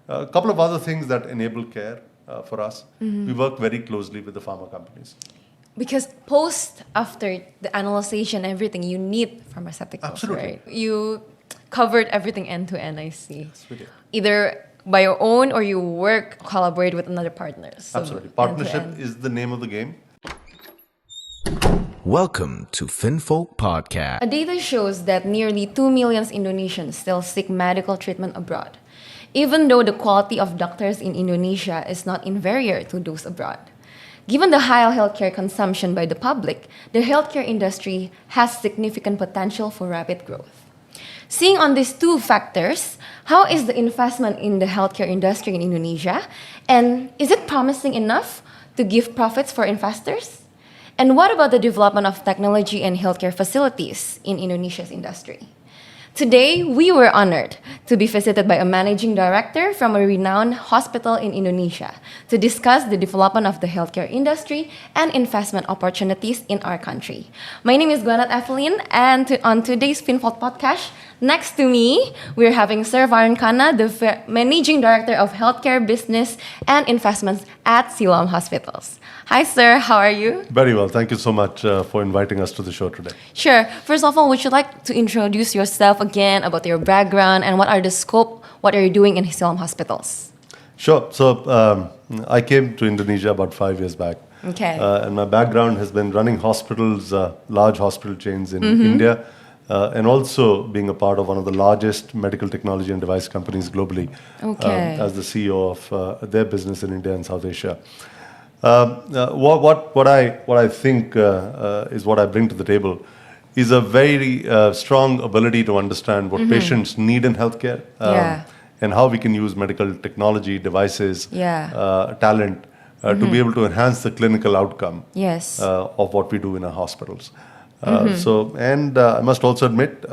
A couple of other things that enable care for us. We work very closely with the pharma companies. Because after the analysis and everything, you need pharmaceuticals, Absolutely. right? You covered everything end to end, I see. Yes, we do. Either by your own or you collaborate with another partner. So Absolutely. Partnership end-to-end. is the name of the game. Welcome to Finfolk Podcast. A data shows that nearly 2 million Indonesians still seek medical treatment abroad, even though the quality of doctors in Indonesia is not inferior to those abroad. Given the high healthcare consumption by the public, the healthcare industry has significant potential for rapid growth. Seeing on these two factors, how is the investment in the healthcare industry in Indonesia? And is it promising enough to give profits for investors? And what about the development of technology and healthcare facilities in Indonesia's industry? Today, we were honored to be visited by a managing director from a renowned hospital in Indonesia to discuss the development of the healthcare industry and investment opportunities in our country. My name is Gwanat Evelyn, and on today's Finfolk podcast, next to me, we're having Sir Varun Khanna, the managing director of healthcare business and investments at Siloam Hospitals. Hi, sir. How are you? Very well. Thank you so much for inviting us to the show today. Sure. First of all, would you like to introduce yourself again, about your background, and what are you doing in Siloam Hospitals? Sure. So I came to Indonesia about 5 years back. Okay. And my background has been running hospitals, large hospital chains in India, and also being a part of one of the largest medical technology and device companies globally, Okay. as the CEO of their business in India and South Asia. What I think is what I bring to the table is a very strong ability to understand what patients need in healthcare, and how we can use medical technology, devices, talent to be able to enhance the clinical outcome Yes. of what we do in our hospitals. I must also admit,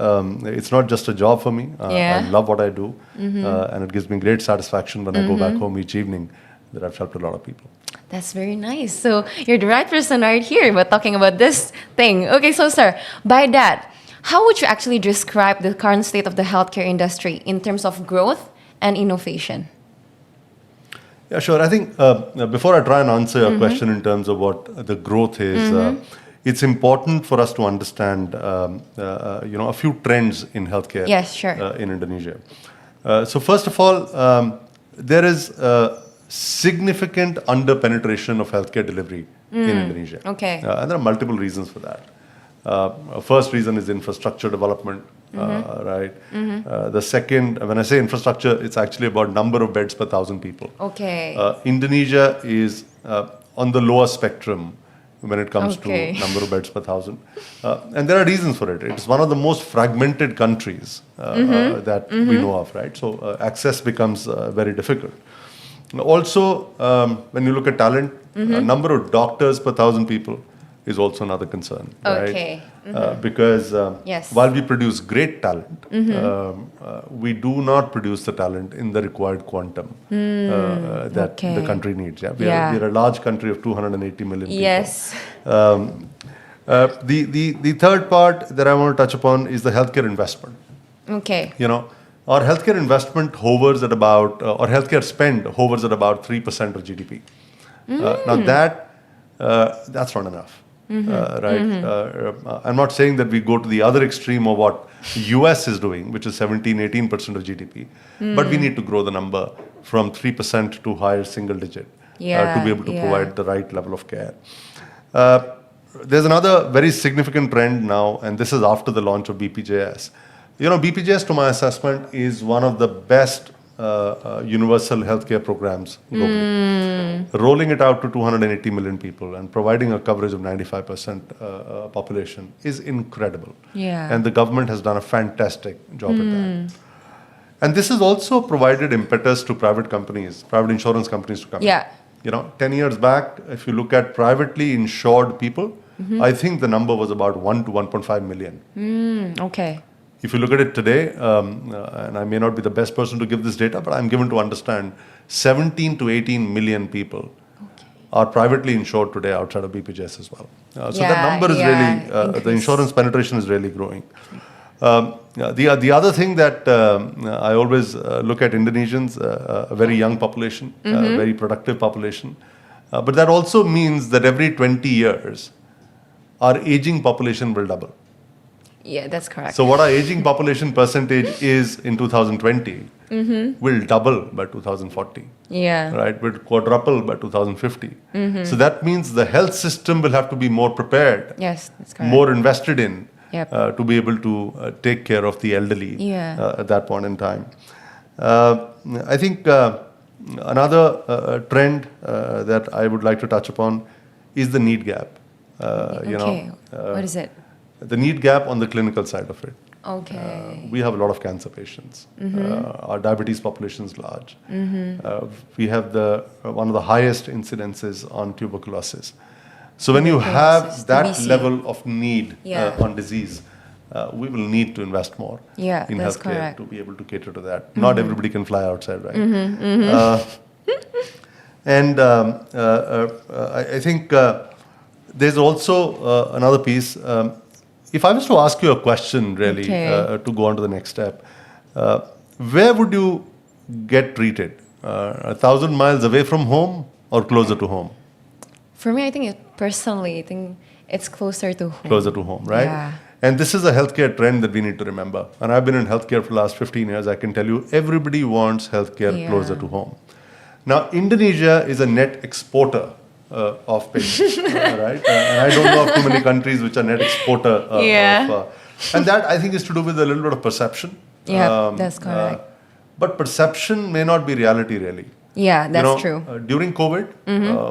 it's not just a job for me. I love what I do, and it gives me great satisfaction when I go back home each evening that I've helped a lot of people. That's very nice. So you're the right person right here. We're talking about this thing. Okay, so sir, by that, how would you actually describe the current state of the healthcare industry in terms of growth and innovation? Yeah, sure. I think before I try and answer your question in terms of what the growth is, it's important for us to understand, a few trends in healthcare. Yes, sure. In Indonesia. So first of all, there is significant under-penetration of healthcare delivery in Indonesia. Okay. And there are multiple reasons for that. First reason is infrastructure development, right? The second, when I say infrastructure, it's actually about number of beds per 1,000 people. Okay. Indonesia is on the lower spectrum when it comes to number of beds per 1,000. And there are reasons for it. It's one of the most fragmented countries that we know of, right? So access becomes very difficult. Also, when you look at talent, number of doctors per 1,000 people is also another concern, Okay. right? Because Yes. while we produce great talent, we do not produce the talent in the required quantum that the country needs. Yeah? We're a large country of 280 million people. Yes. The third part that I want to touch upon is the healthcare investment. Okay. Our healthcare investment hovers at about, or healthcare spend hovers at about 3% of GDP. Now that's not enough, right? I'm not saying that we go to the other extreme of what US is doing, which is 17-18% of GDP, but we need to grow the number from 3% to higher single digit to be able to provide the right level of care. There's another very significant trend now, and this is after the launch of BPJS. BPJS, to my assessment, is one of the best universal healthcare programs globally. Rolling it out to 280 million people and providing a coverage of 95% population is incredible. Yeah. And the government has done a fantastic job at that. And this has also provided impetus to private insurance companies to come in. 10 years back, if you look at privately insured people, I think the number was about 1 to 1.5 million. Okay. If you look at it today, and I may not be the best person to give this data, but I'm given to understand 17 to 18 million people are privately insured today outside of BPJS as well. So that number is really, the insurance penetration is really growing. The other thing that I always look at Indonesians, a very young population, a very productive population, but that also means that every 20 years, our aging population will double. Yeah, that's correct. So what our aging population percentage is in 2020 will double by 2040. Yeah. Right, will quadruple by 2050. So that means the health system will have to be more prepared, Yes, that's correct. more invested in, Yep. to be able to take care of the elderly Yeah. at that point in time. I think another trend that I would like to touch upon is the need gap. Okay. What is it? The need gap on the clinical side of it. Okay. We have a lot of cancer patients. Our diabetes population is large. We have one of the highest incidences on tuberculosis. So when you have that TBC. level of need Yeah. on disease, we will need to invest more Yeah, in that's healthcare correct. to be able to cater to that. Not everybody can fly outside, right? And I think there's also another piece. If I was to ask you a question, really, Okay. to go on to the next step, where would you get treated? 1,000 miles away from home or closer to home? For me, I think personally, I think it's closer to home. Closer to home, right? Yeah. And this is a healthcare trend that we need to remember. And I've been in healthcare for the last 15 years. I can tell you, everybody wants healthcare Yeah. closer to home. Now, Indonesia is a net exporter of patients, right? And I don't know of too many countries which are net exporter Yeah. and that, I think, is to do with a little bit of perception. Yeah, that's correct. But perception may not be reality, really. Yeah, that's true. During COVID,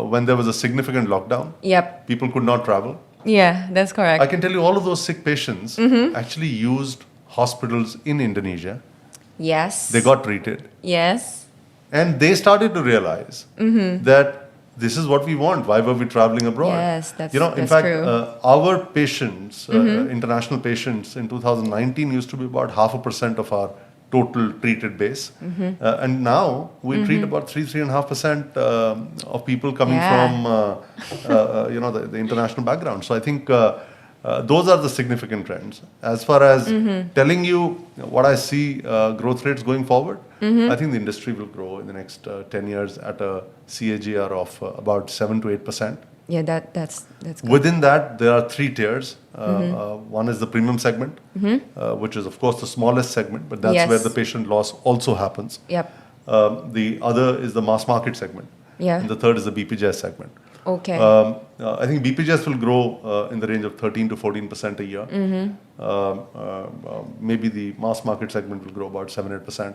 when there was a significant lockdown, Yep. people could not travel. Yeah, that's correct. I can tell you all of those sick patients actually used hospitals in Indonesia. Yes. They got treated. Yes. And they started to realize that this is what we want. Why were we traveling abroad? Yes, that's- in that's fact, true. our patients, international patients in 2019 used to be about 0.5% of our total treated base. And now we treat about 3.5% of people coming Yeah. from the international background. So I think those are the significant trends. As far as telling you what I see growth rates going forward, I think the industry will grow in the next 10 years at a CAGR of about 7 to 8%. Yeah, that's good. Within that, there are three tiers. One is the premium segment, which is, of course, the smallest segment, but that's Yes. where the patient loss also happens. Yep. The other is the mass market segment. Yeah. And the third is the BPJS segment. Okay. I think BPJS will grow in the range of 13 to 14% a year. Maybe the mass market segment will grow about 7, 8%.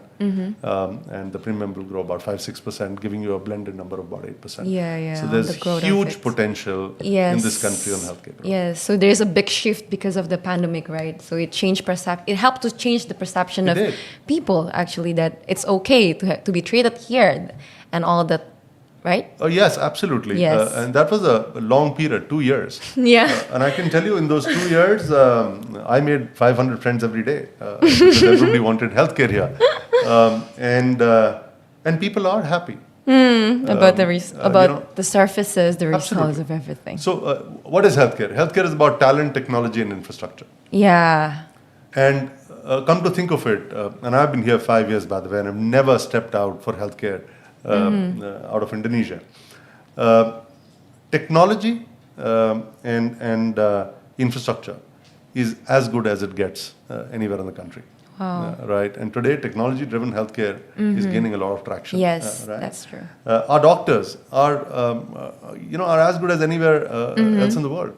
And the premium will grow about 5, 6%, giving you a blended number of about 8%. Yeah, yeah, So on there's the growth of huge it. potential Yes. in this country on healthcare. Yes, so there's a big shift because of the pandemic, right? So it changed it helped to change the perception It of did. people actually that it's okay to be treated here and all that, right? Oh, yes, absolutely. Yes. And that was a long period, 2 years. Yeah. And I can tell you in those 2 years, I made 500 friends every day because everybody wanted healthcare here. And people are happy. About about the surfaces, the results Absolutely. of everything. So what is healthcare? Healthcare is about talent, technology, and infrastructure. Yeah. And come to think of it, and I've been here 5 years, by the way, and I've never stepped out for healthcare out of Indonesia. Technology and infrastructure is as good as it gets anywhere in the country. Wow. Right? And today, technology-driven healthcare is gaining a lot of traction. Yes, right? that's true. Our doctors are as good as anywhere else in the world.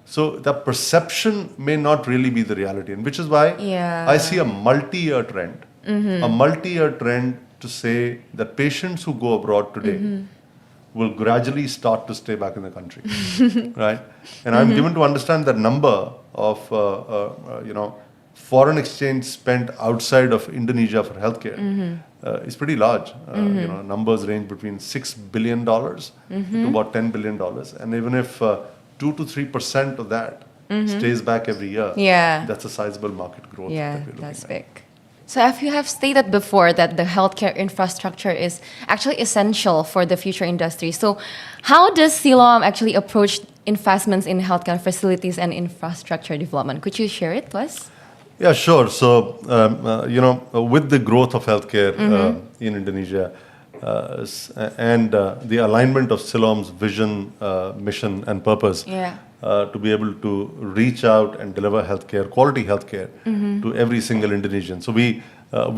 So the perception may not really be the reality, and which is why Yeah. I see a multi-year trend, a multi-year trend to say that patients who go abroad today will gradually start to stay back in the country, right? And I'm given to understand that number of foreign exchange spent outside of Indonesia for healthcare is pretty large. Numbers range between $6 billion to about $10 billion, and even if 2 to 3% of that stays back every year, Yeah. that's a sizable market growth. Yeah, that we're looking that's at. big. So if you have stated before that the healthcare infrastructure is actually essential for the future industry, so how does Siloam actually approach investments in healthcare facilities and infrastructure development? Could you share it, please? Yeah, sure. So, with the growth of healthcare in Indonesia and the alignment of Siloam's vision, mission, and purpose Yeah. to be able to reach out and deliver healthcare, quality healthcare to every single Indonesian. So, we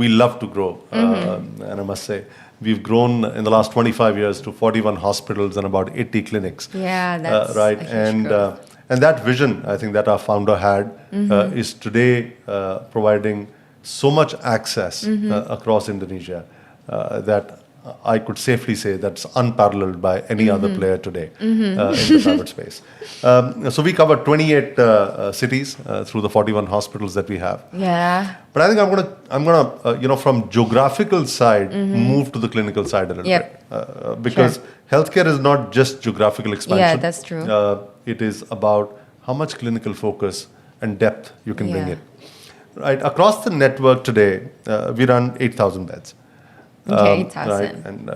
love to grow. And I must say, we've grown in the last 25 years to 41 hospitals and about 80 clinics. Yeah, that's right. a huge growth. And that vision, I think, that our founder had is today providing so much access across Indonesia that I could safely say that's unparalleled by any other player today in the private space. So we cover 28 cities through the 41 hospitals that we have. Yeah. But I think I'm gonna from geographical side move to the clinical side a little Yep. bit because healthcare is not just geographical expansion. Yeah, that's true. It is about how much clinical focus and depth you can bring Yeah. in. Right across the network today, we run 8,000 beds. Okay, Right, 8,000. and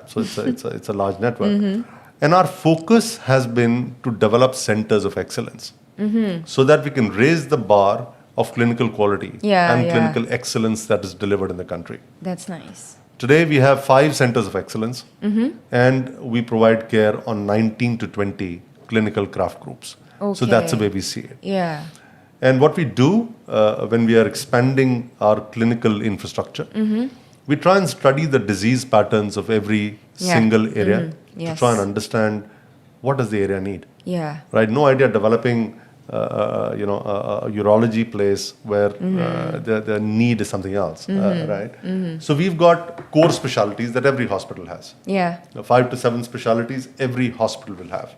so it's a large network, and our focus has been to develop centers of excellence, so that we can raise the bar of clinical quality Yeah, and yeah. clinical excellence that is delivered in the country. That's nice. Today we have 5 centers of excellence, and we provide care on 19 to 20 clinical craft groups. So that's the Okay. way we see it. Yeah. And what we do when we are expanding our clinical infrastructure, we try and study the disease patterns of every Yeah. single area to Yes. try and understand what does the area need. Yeah. Right? No idea developing, a urology place where the need is something else. Right? So we've got core specialties that every hospital has. Yeah. 5 to 7 specialties every hospital will have.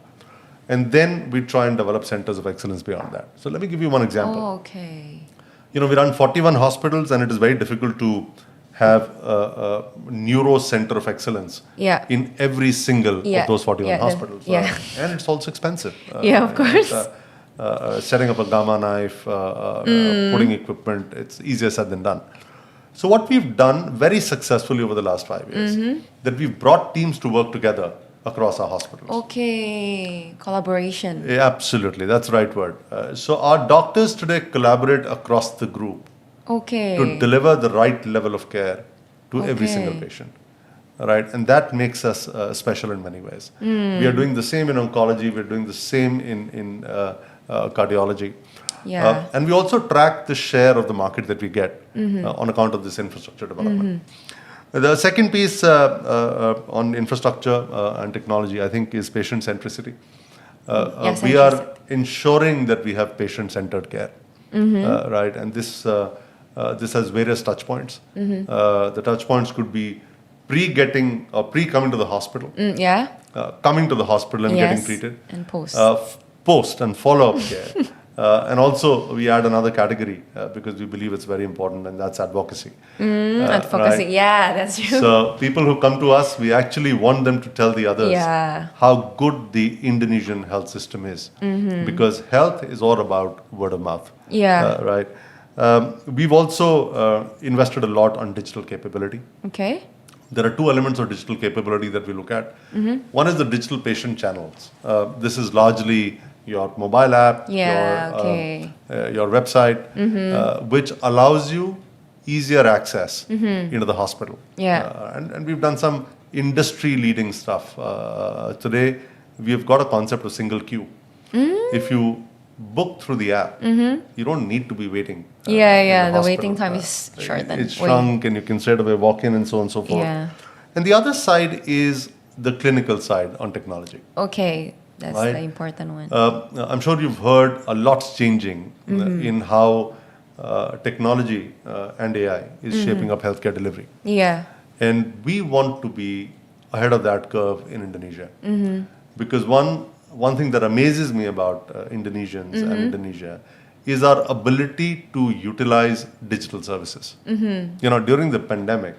And then we try and develop centers of excellence beyond that. So let me give you one example. Oh, okay. We run 41 hospitals, and it is very difficult to have a neuro center of excellence Yeah. in every single Yeah. of those 41 Yeah, hospitals. yeah. And it's also expensive. Yeah, of course. Setting up a gamma knife, putting equipment, it's easier said than done. So what we've done very successfully over the last 5 years, that we've brought teams to work together across our hospitals. Okay. Collaboration. Yeah, absolutely, that's the right word. So our doctors today collaborate across the group Okay. to deliver the right level of care to every single Okay. patient. Right, and that makes us special in many ways. We are doing the same in oncology. We're doing the same in cardiology. Yeah. And we also track the share of the market that we get on account of this infrastructure development. The second piece on infrastructure and technology, I think, is patient centricity. We are ensuring that we have patient-centered care, right? And this has various touch points. The touch points could be pre-coming to the hospital, Yeah. coming to the hospital and getting Yes. treated, And post. post and follow-up care. And also, we add another category because we believe it's very important, and that's advocacy. Advocacy. Right? Yeah, that's true. So, people who come to us, we actually want them to tell the others Yeah. how good the Indonesian health system is, because health is all about word of mouth. Yeah. Right. We've also invested a lot on digital capability. Okay. There are 2 elements of digital capability that we look at. One is the digital patient channels. This is largely your mobile app, your website, which allows you easier access into the hospital. Yeah. And we've done some industry-leading stuff. Today, we've got a concept of single queue. If you book through the app, you don't need to be waiting. in The hospital. waiting time is shortened. It's shrunk, and you can straight away walk in and so on and so forth. Yeah. And the other side is the clinical side on technology. Okay. That's Right. the important one. I'm sure you've heard a lot's changing in how technology and AI is shaping up healthcare delivery. Yeah. And we want to be ahead of that curve in Indonesia. Because one thing that amazes me about Indonesians and Indonesia is our ability to utilize digital services. During the pandemic,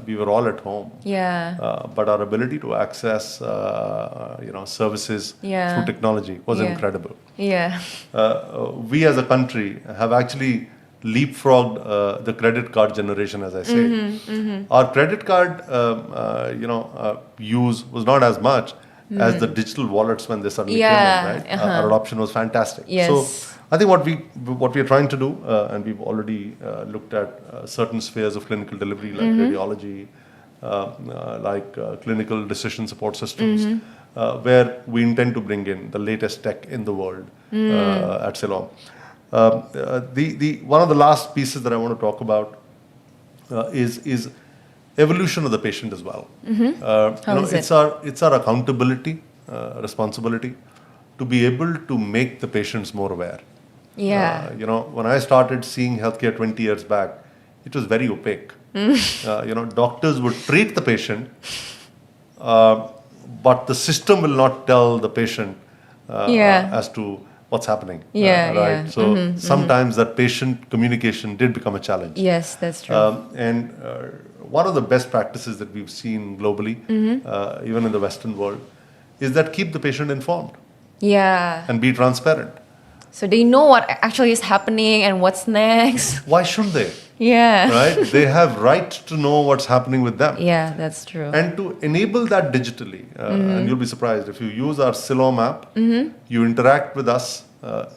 we were all at home. Yeah. But our ability to access, services Yeah. through technology was Yeah. incredible. Yeah. We as a country have actually leapfrogged the credit card generation, as I say. Our credit card, use was not as much as the digital wallets when they suddenly Yeah, came in, right? Our adoption was fantastic. Yes. So I think what we are trying to do, and we've already looked at certain spheres of clinical delivery like radiology, clinical decision support systems, where we intend to bring in the latest tech in the world at Siloam. One of the last pieces that I want to talk about is evolution of the patient as well. How is it? It's our accountability, responsibility to be able to make the patients more aware. Yeah. When I started seeing healthcare 20 years back, it was very opaque. Doctors would treat the patient, but the system will not tell the patient as to what's happening. Yeah, right. yeah. So sometimes that patient communication did become a challenge. Yes, that's true. And one of the best practices that we've seen globally, even in the Western world, is that keep the patient informed Yeah. and be transparent. So they know what actually is happening and what's next. Why shouldn't they? Yeah. Right? They have right to know what's happening with them. Yeah, that's true. And to enable that digitally, and you'll be surprised, if you use our Siloam app, you interact with us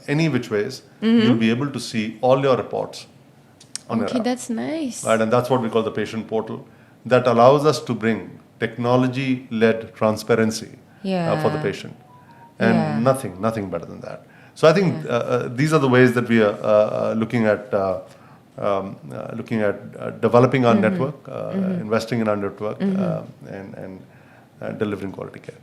any which ways, you'll be able to see all your reports on your Okay, app. that's nice. Right? And that's what we call the patient portal that allows us to bring technology-led transparency for the Yeah. patient. And Yeah. nothing better than that. So I think these are the ways that we are looking at developing our network, investing in our network, and delivering quality care.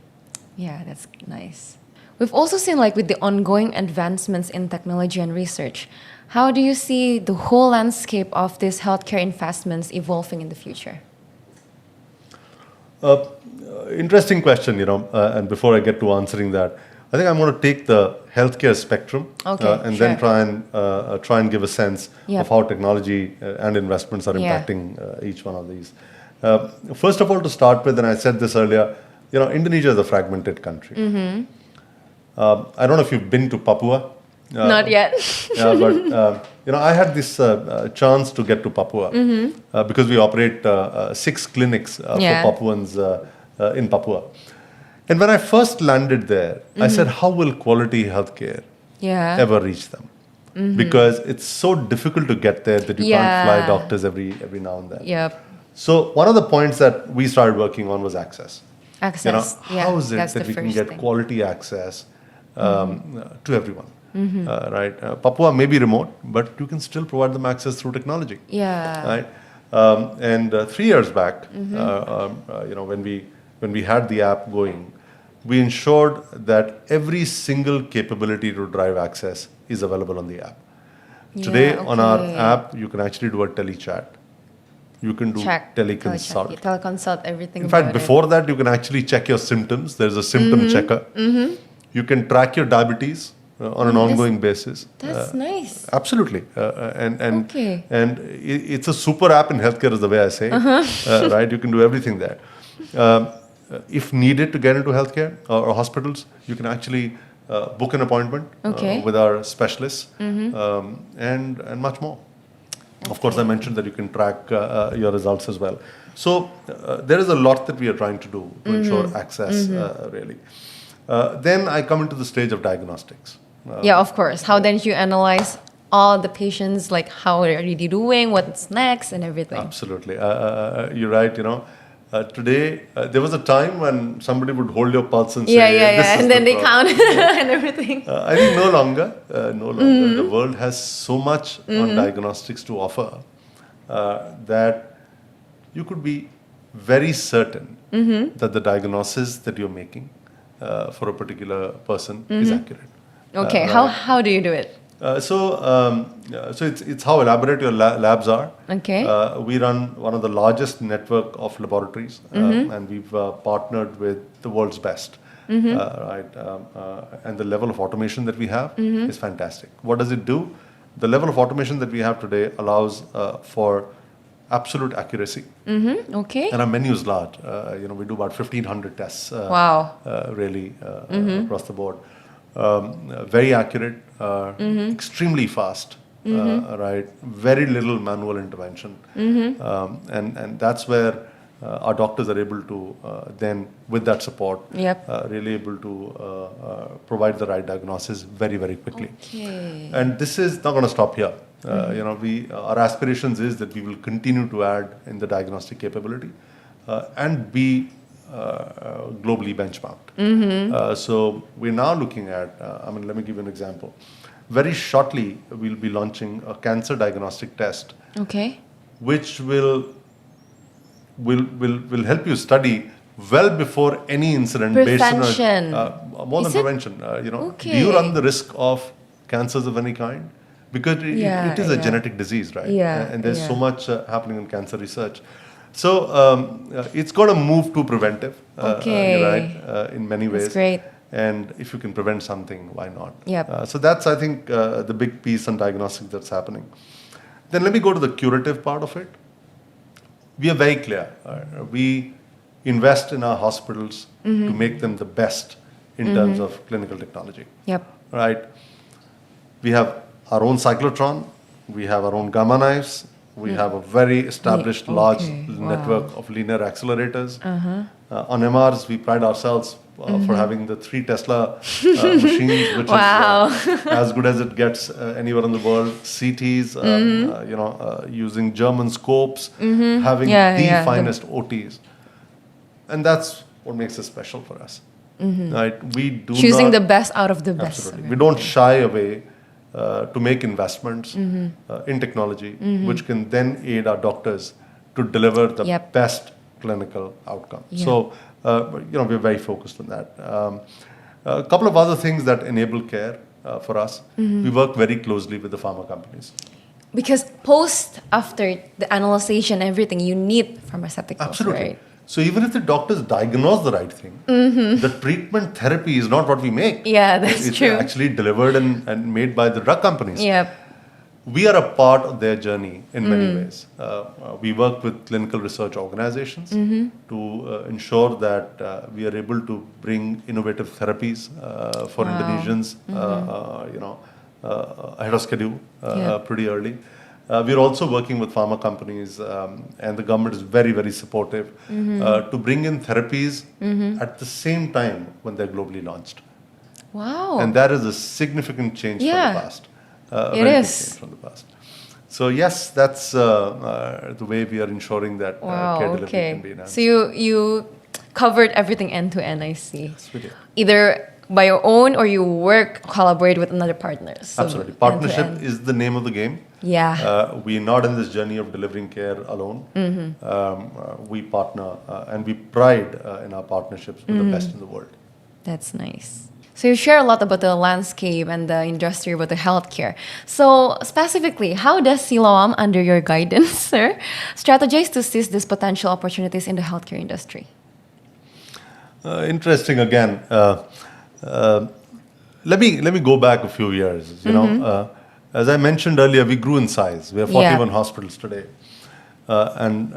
Yeah, that's nice. We've also seen with the ongoing advancements in technology and research, how do you see the whole landscape of these healthcare investments evolving in the future? Interesting question, and before I get to answering that, I think I'm going to take the healthcare spectrum and then try and give a sense of how technology and investments are impacting each one of these. First of all, to start with, and I said this earlier, Indonesia is a fragmented country. I don't know if you've been to Papua. Not yet. But I had this chance to get to Papua because we operate 6 clinics for Papuans in Papua. And when I first landed there, I said, how will quality healthcare ever reach them? Because it's so difficult to get there that you can't fly doctors every now and then. Yep. So one of the points that we started working on was access. Access. How is it that we can get quality access to everyone? Right? Papua may be remote, but you can still provide them access through technology. Yeah. Right? And 3 years back, when we had the app going, we ensured that every single capability to drive access is available on the app. Today, on our app, you can actually do a telechat. You can do teleconsult. Teleconsult, everything. In fact, before that, you can actually check your symptoms. There's a symptom checker. You can track your diabetes on an ongoing basis. That's nice. Absolutely. And it's a super app in healthcare is the way I say it. Right? You can do everything there. If needed to get into healthcare or hospitals, you can actually book an appointment with our specialists and much more. Of course, I mentioned that you can track your results as well. So there is a lot that we are trying to do to ensure access, really. Then I come into the stage of diagnostics. Of course. How then you analyze all the patients, how are they doing, what's next, and everything. Absolutely. You're right, today, there was a time when somebody would hold your pulse and say, this is and then they count Yeah. and everything. I think no longer. The world has so much on diagnostics to offer that you could be very certain that the diagnosis that you're making for a particular person is accurate. Okay, right? how do you do it? So it's how elaborate your labs are. Okay. We run one of the largest network of laboratories, and we've partnered with the world's best. Right, and the level of automation that we have is fantastic. What does it do? The level of automation that we have today allows for absolute accuracy. Okay. And our menu is large. We do about 1,500 tests. Wow. Really across the board. Very accurate, extremely fast, right? Very little manual intervention, and that's where our doctors are able to then, with that support, Yep. really able to provide the right diagnosis very, very quickly. Okay. And this is not going to stop here. Our aspirations is that we will continue to add in the diagnostic capability and be globally benchmarked. So we're now looking at, let me give you an example. Very shortly, we'll be launching a cancer diagnostic test, Okay. which will help you study well before any incident Prevention. based on more Is than it? prevention. Do Okay. you run the risk of cancers of any kind? Because it is a genetic disease, right? Yeah, And there's so yeah. much happening in cancer research. So it's got to move to preventive, Okay. right? In many ways. That's great. And if you can prevent something, why not? Yep. So that's, I think, the big piece on diagnostics that's happening. Then let me go to the curative part of it. We are very clear. We invest in our hospitals to make them the best in terms of clinical technology. Yep. Right? We have our own cyclotron. We have our own gamma knives. We have a very established large network of linear accelerators. On MRs, we pride ourselves for having the 3 Tesla machines, which is as good as it gets anywhere in the world. CTs, using German scopes, having the finest OTs. And that's what makes it special for us. Right? We do Choosing not, the best out of the best. absolutely. We don't shy away to make investments in technology, which can then aid our doctors to deliver the best clinical outcome. So, we're very focused on that. A couple of other things that enable care for us. We work very closely with the pharma companies. Because after the analysis and everything, you need pharmaceuticals, Absolutely. right? So even if the doctors diagnose the right thing, the treatment therapy is not what we make. Yeah, that's it's true. actually delivered and made by the drug companies. Yep. We are a part of their journey in many ways. We work with clinical research organizations to ensure that we are able to bring innovative therapies for Indonesians, ahead of schedule, pretty early. We're also working with pharma companies, and the government is very, very supportive to bring in therapies at the same time when they're globally launched. Wow. And that is a significant change from the past. It is. From the past. So yes, that's the way we are ensuring that care delivery can be enhanced. So you covered everything end to end, I see. Yes, we did. Either by your own or you collaborate with another partners. So Absolutely. end to Partnership end. is the name of the game. Yeah. We're not in this journey of delivering care alone. We partner and we pride in our partnerships with the best in the world. That's nice. So you share a lot about the landscape and the industry, about the healthcare. So specifically, how does Siloam, under your guidance, sir, strategize to seize these potential opportunities in the healthcare industry? Interesting again. Let me go back a few years. As I mentioned earlier, we grew in size. We have 41 hospitals today, and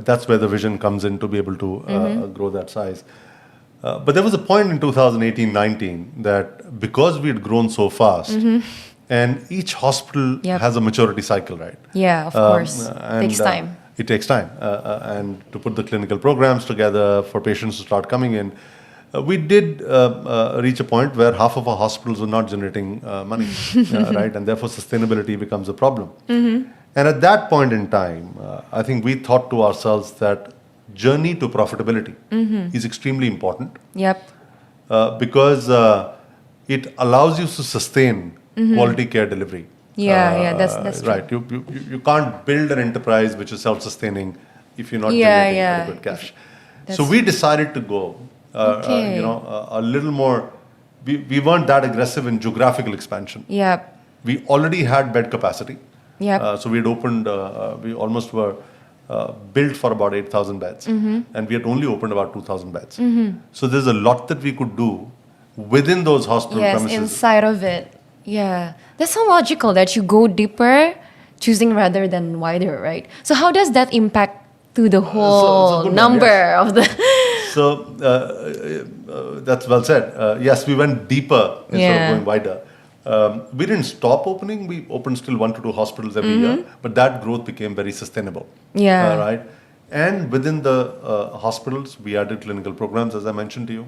that's where the vision comes in to be able to grow that size. But there was a point in 2018-19 that because we had grown so fast, and each hospital has a maturity cycle, right? Yeah, of course. Takes time. It takes time. And to put the clinical programs together for patients to start coming in, we did reach a point where half of our hospitals were not generating money, right? And therefore sustainability becomes a problem. And at that point in time, I think we thought to ourselves that journey to profitability is extremely important. Yep. Because it allows you to sustain quality care delivery. That's true. Right. You can't build an enterprise which is self-sustaining if you're not generating adequate cash. So we decided to go, a little more. We weren't that aggressive in geographical expansion. Yep. We already had bed capacity. Yep. So we had opened. We almost were built for about 8,000 beds, and we had only opened about 2,000 beds. So there's a lot that we could do within those hospital premises. Yes, inside of it. Yeah. That's so logical that you go deeper, choosing rather than wider, right? So how does that impact to the whole number of the... So that's well said. Yes, we went deeper instead of going wider. We didn't stop opening. We opened still 1 to 2 hospitals every year, but that growth became very sustainable. Yeah. Right. And within the hospitals, we added clinical programs, as I mentioned to you.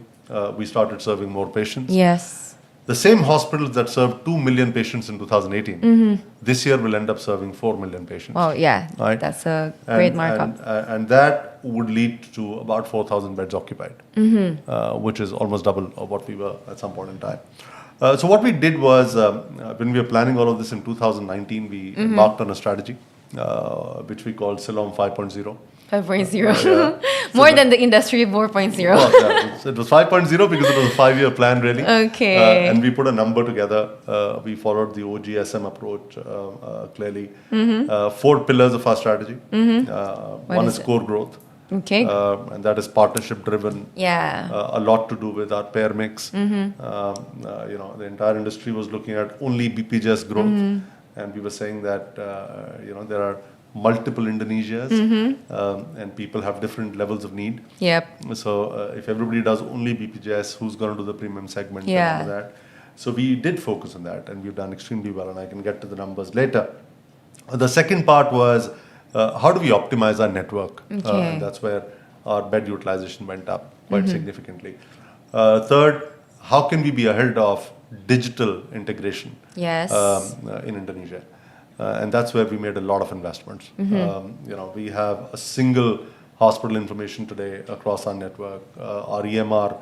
We started serving more patients. Yes. The same hospitals that served 2 million patients in 2018, this year will end up serving 4 million patients. Oh, yeah. Right? That's a great markup. And that would lead to about 4,000 beds occupied, which is almost double of what we were at some point in time. So what we did was, when we were planning all of this in 2019, we embarked on a strategy, which we called Siloam 5.0. 5.0. More than the industry 4.0. Well, yeah, it was 5.0 because it was a 5-year plan, really. Okay. And we put a number together. We followed the OGSM approach clearly. 4 pillars of our strategy. One is core growth. Okay. And that is partnership driven. Yeah. A lot to do with our payer mix. The entire industry was looking at only BPJS growth. And we were saying that, there are multiple Indonesias and people have different levels of need. Yep. So if everybody does only BPJS, who's going to do the premium segment? Yeah. And all that? So we did focus on that and we've done extremely well, and I can get to the numbers later. The second part was how do we optimize our network? Okay. And that's where our bed utilization went up quite significantly. Third, how can we be ahead of digital integration Yes. in Indonesia? And that's where we made a lot of investments. We have a single hospital information today across our network. Our EMR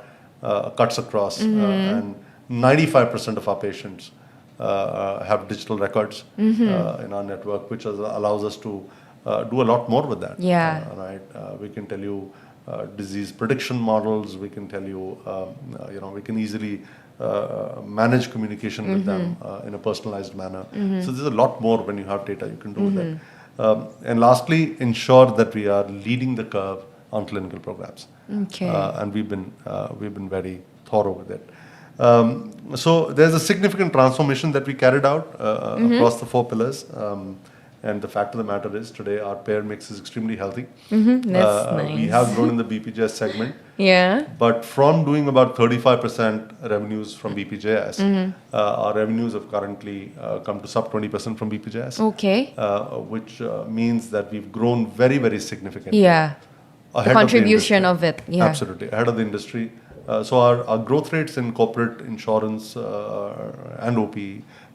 cuts across, and 95% of our patients have digital records in our network, which allows us to do a lot more with that. Yeah. We can tell you disease prediction models. We can tell you, we can easily manage communication with them in a personalized manner. So there's a lot more when you have data you can do with it. And lastly, ensure that we are leading the curve on clinical programs. Okay. And we've been very thorough with it. So there's a significant transformation that we carried out across the 4 pillars. And the fact of the matter is, today our payer mix is extremely healthy. That's nice. We have grown in the BPJS segment. Yeah. But from doing about 35% revenues from BPJS, our revenues have currently come to sub 20% from BPJS. Okay. Which means that we've grown very, very significantly. Yeah. The Ahead contribution of of it. Yeah. Absolutely, ahead of the industry. So our growth rates in corporate insurance and OP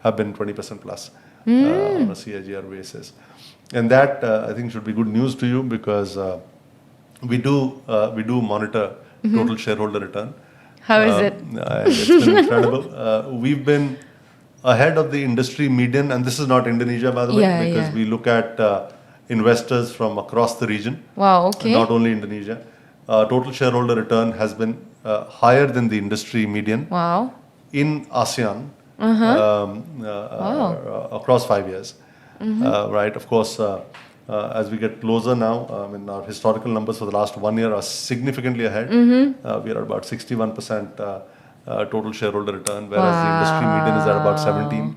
have been 20% plus on a CAGR basis. And that, I think, should be good news to you because we do monitor total shareholder return. How is it? It's been incredible. We've been ahead of the industry median, and this is not Indonesia, by the way, because we look at investors from across the region. Wow, okay. Not only Indonesia. Total shareholder return has been higher than the industry median. Wow. In ASEAN across 5 years. Right, of course, as we get closer now, our historical numbers for the last 1 year are significantly ahead. We are at about 61% total shareholder return, whereas the industry median is at about 17.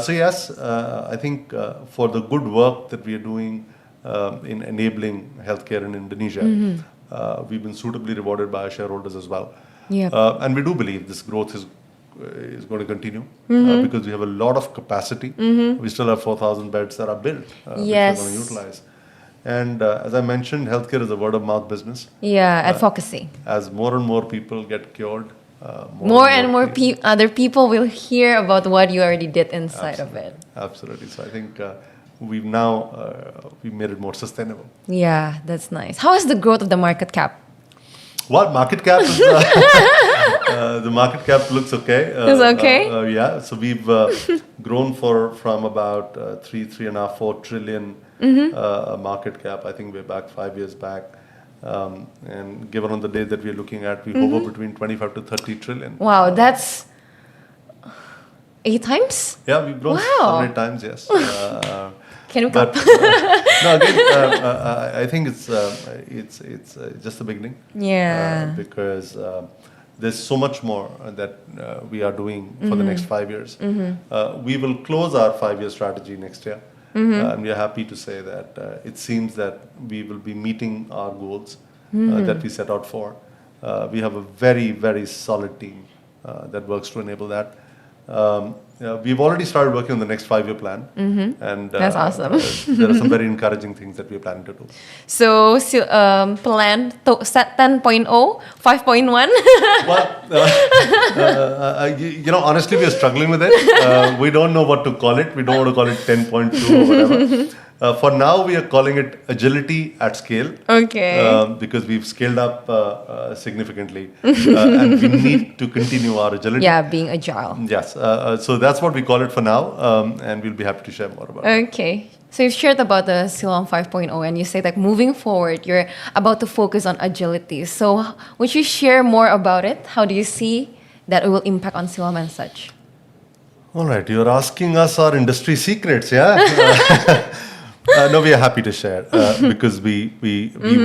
So yes, I think for the good work that we are doing in enabling healthcare in Indonesia, we've been suitably rewarded by our shareholders as well. Yep. And we do believe this growth is going to continue because we have a lot of capacity. We still have 4,000 beds that are built, which we're going to utilize. And as I mentioned, healthcare is a word of mouth business. Yeah, advocacy. As more and more people get cured, more and more other people will hear about what you already did inside of it. Absolutely. So I think we've now we've made it more sustainable. Yeah, that's nice. How is the growth of the market cap? Well, market cap is the market cap looks okay. It's okay. Yeah. So we've grown from about 3.5, 4 trillion market cap. I think we're back 5 years back. And given on the day that we're looking at, we hover between 25 to 30 trillion. Wow, that's 8 times? Yeah, we've grown 8 times, yes. Can we go? No, again, I think it's just the beginning. Yeah. Because there's so much more that we are doing for the next 5 years. We will close our 5-year strategy next year. And we are happy to say that it seems that we will be meeting our goals that we set out for. We have a very, very solid team that works to enable that. We've already started working on the next 5-year plan, and That's awesome. there are some very encouraging things that we're planning to do. So, plan set 10.0, 5.1. Well, honestly, we are struggling with it. We don't know what to call it. We don't want to call it 10.2 or whatever. For now, we are calling it agility at scale. Okay. Because we've scaled up significantly, and we need to continue our agility. Yeah, being agile. Yes. So that's what we call it for now, and we'll be happy to share more about it. Okay. So you've shared about the Siloam 5.0 and you say that moving forward, you're about to focus on agility. So would you share more about it? How do you see that it will impact on Siloam and such? All right. You're asking us our industry secrets, yeah? No, we are happy to share because we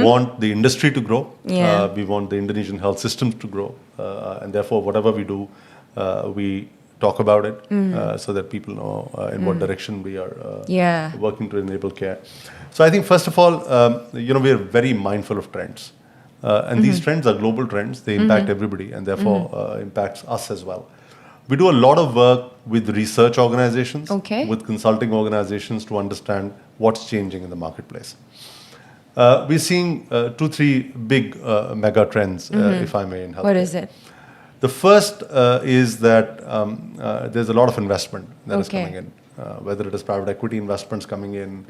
want the industry to grow. Yeah. We want the Indonesian health systems to grow. And therefore, whatever we do, we talk about it so that people know in what direction we are working to enable care. So I think, first of all, we are very mindful of trends. And these trends are global trends. They impact everybody and therefore impacts us as well. We do a lot of work with research organizations, with consulting organizations to understand what's changing in the marketplace. We're seeing 2-3 big mega trends, if I may, in healthcare. What is it? The first is that there's a lot of investment that is coming in, whether it is private equity investments coming in,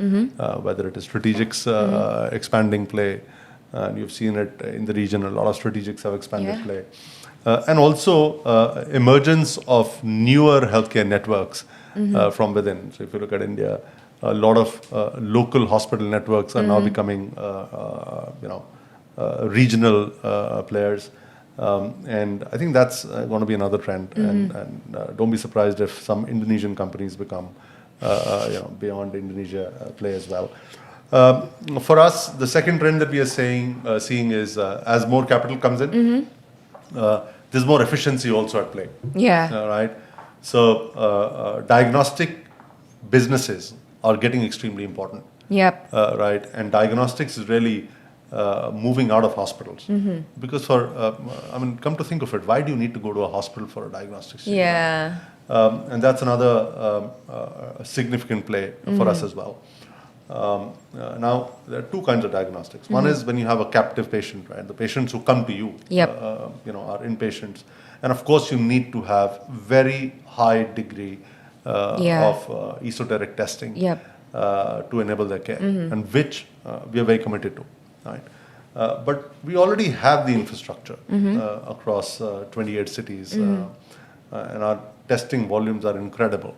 whether it is strategics expanding play. And you've seen it in the region, a lot of strategics have expanded play. And also emergence of newer healthcare networks from within. So if you look at India, a lot of local hospital networks are now becoming, regional players. And I think that's going to be another trend. And don't be surprised if some Indonesian companies become, beyond Indonesia play as well. For us, the second trend that we are seeing is as more capital comes in, there's more efficiency also at play. Yeah. Right. So diagnostic businesses are getting extremely important. Yep. Right. And diagnostics is really moving out of hospitals because come to think of it, why do you need to go to a hospital for a diagnostics? Yeah. And that's another significant play for us as well. Now, there are two kinds of diagnostics. One is when you have a captive patient, right? The patients who come to you, are inpatients. And of course, you need to have very high degree of esoteric testing to enable their care, and which we are very committed to, right? But we already have the infrastructure across 28 cities, and our testing volumes are incredible.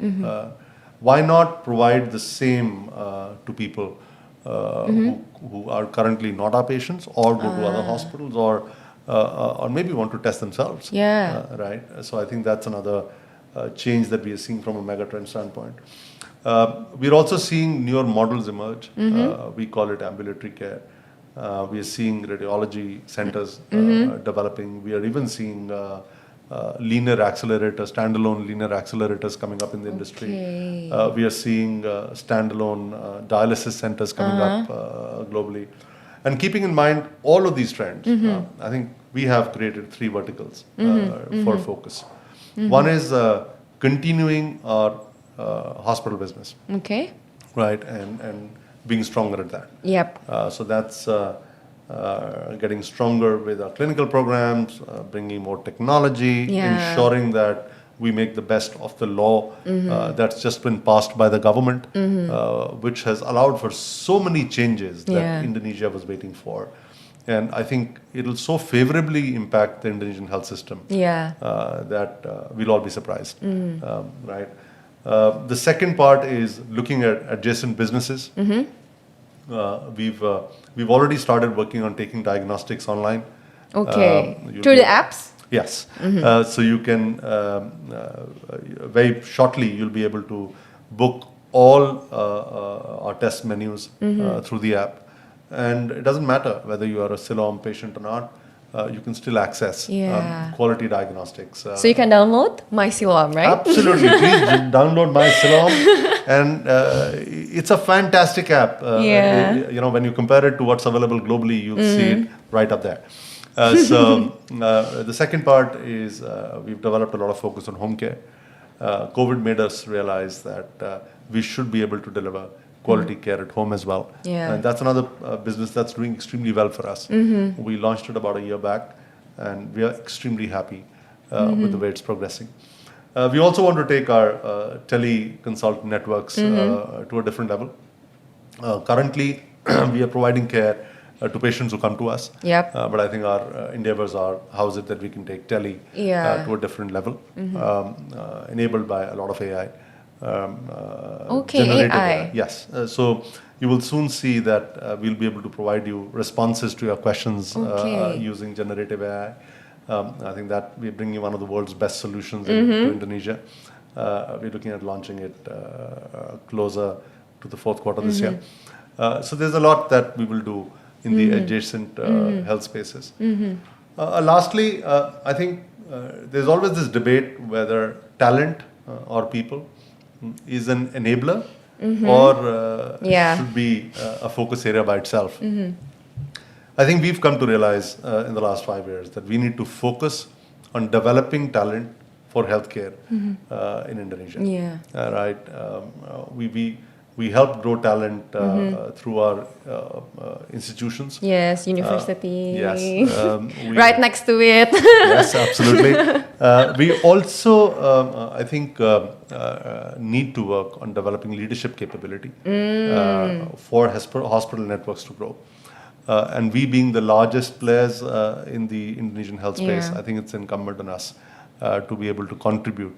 Why not provide the same to people who are currently not our patients, or go to other hospitals, or maybe want to test themselves? Yeah. Right. So I think that's another change that we are seeing from a megatrend standpoint. We're also seeing newer models emerge. We call it ambulatory care. We are seeing radiology centers developing. We are even seeing linear accelerators, standalone linear accelerators coming up in the industry. We are seeing standalone dialysis centers coming up globally. And keeping in mind all of these trends, I think we have created 3 verticals for focus. One is continuing our hospital business. Okay. Right, and being stronger at that. Yep. So that's getting stronger with our clinical programs, bringing more technology, ensuring that we make the best of the law that's just been passed by the government, which has allowed for so many changes that Indonesia was waiting for. And I think it'll so favorably impact the Indonesian health system that we'll all be surprised. Right. The second part is looking at adjacent businesses. We've already started working on taking diagnostics online. Okay. Through the apps? Yes. So you can very shortly you'll be able to book all our test menus through the app, and it doesn't matter whether you are a Siloam patient or not. You can still access quality diagnostics. So you can download My Siloam, right? Absolutely. Please download My Siloam. And it's a fantastic app. When you compare it to what's available globally, you'll see it right up there. So the second part is we've developed a lot of focus on home care. COVID made us realize that we should be able to deliver quality care at home as well. Yeah. And that's another business that's doing extremely well for us. We launched it about a year back, and we are extremely happy with the way it's progressing. We also want to take our tele-consult networks to a different level. Currently, we are providing care to patients who come to us. Yep. But I think our endeavors are how is it that we can take tele to a different level, enabled by a lot of AI. Generative AI. Yes. So you will soon see that we'll be able to provide you responses to your questions using generative AI. I think that we're bringing one of the world's best solutions into Indonesia. We're looking at launching it closer to the fourth quarter this year. So there's a lot that we will do in the adjacent health spaces. Lastly, I think there's always this debate whether talent or people is an enabler or should be a focus area by itself. I think we've come to realize in the last 5 years that we need to focus on developing talent for healthcare in Indonesia. Yeah. Right. We help grow talent through our institutions. Yes, university. Yes. Right next to it. Yes, absolutely. We also, I think, need to work on developing leadership capability for hospital networks to grow. And we being the largest players in the Indonesian health space, I think it's incumbent on us to be able to contribute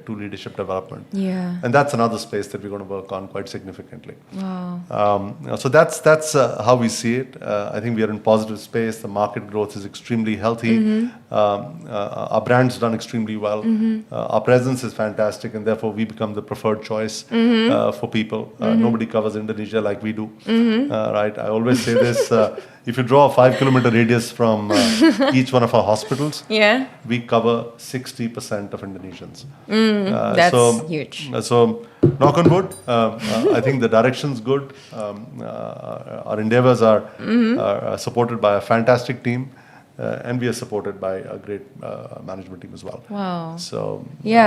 to leadership development. Yeah. And that's another space that we're going to work on quite significantly. Wow. So that's how we see it. I think we are in positive space. The market growth is extremely healthy. Our brand's done extremely well. Our presence is fantastic, and therefore we become the preferred choice for people. Nobody covers Indonesia like we do. Right? I always say this. If you draw a 5-kilometer radius from each one of our hospitals, we cover 60% of Indonesians. That's huge. So, knock on wood, I think the direction's good. Our endeavors are supported by a fantastic team, and we are supported by a great management team as well. Wow. So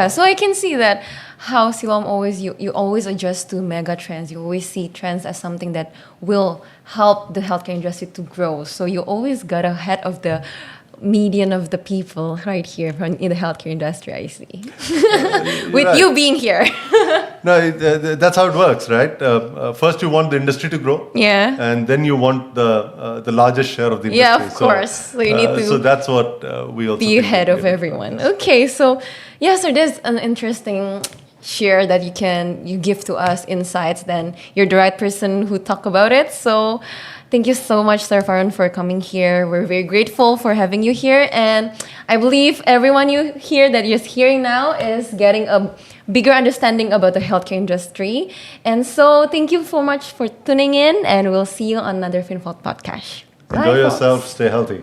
so I can see that how Siloam always you always adjust to mega trends. You always see trends as something that will help the healthcare industry to grow. So you always got ahead of the median of the people right here in the healthcare industry, I see. With you being here. No, that's how it works, right? First, you want the industry to grow, and then you want the largest share of the industry. Yeah, of course. So you need to. So that's what we also be ahead of everyone. Okay, so so there's an interesting share that you give to us insights. Then you're the right person who talk about it. So. Thank you so much, Sir Farun, for coming here. We're very grateful for having you here. And I believe everyone you hear that you're hearing now is getting a bigger understanding about the healthcare industry. And so thank you so much for tuning in, and we'll see you on another Finfolk podcast. Enjoy yourself. Stay healthy.